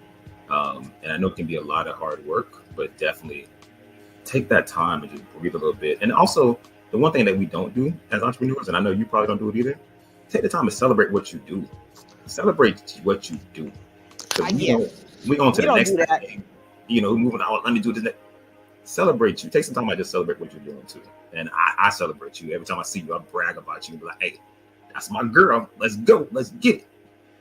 And I know it can be a lot of hard work, but definitely take that time and just breathe a little bit. And also, the one thing that we don't do as entrepreneurs, and I know you probably don't do it either, take the time to celebrate what you do. Celebrate what you do. We on to the next thing. You know, moving on. Let me do this next. Celebrate you. Take some time to just celebrate what you're doing too. And I celebrate you. Every time I see you, I brag about you and be like, hey, that's my girl. Let's go. Let's get it.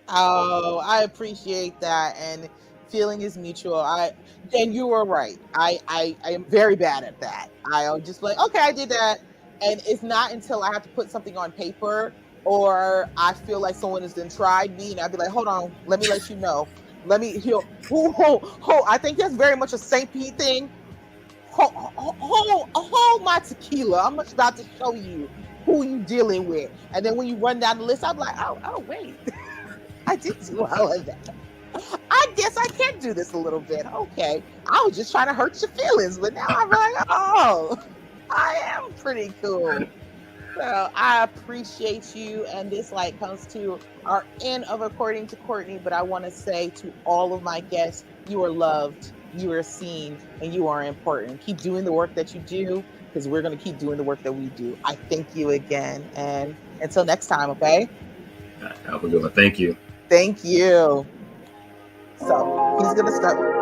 Oh, I appreciate that. And feeling is mutual. And you were right. I am very bad at that. I'll just like, okay, I did that. And it's not until I have to put something on paper, or I feel like someone has then tried me, and I'd be like, hold on, let me let you know. Let me heal. I think that's very much a St. Pete thing. Hold my tequila. I'm about to show you who you dealing with. And then when you run down the list, I'm like, oh wait. I did do all of that. I guess I can do this a little bit. Okay. I was just trying to hurt your feelings, but now I'm like, oh, I am pretty cool. So I appreciate you. And this like comes to our end of According to Courtney, but I want to say to all of my guests, you are loved, you are seen, and you are important. Keep doing the work that you do, because we're going to keep doing the work that we do. I thank you again. And until next time, okay? Have a good one. Thank you. Thank you. So he's going to start.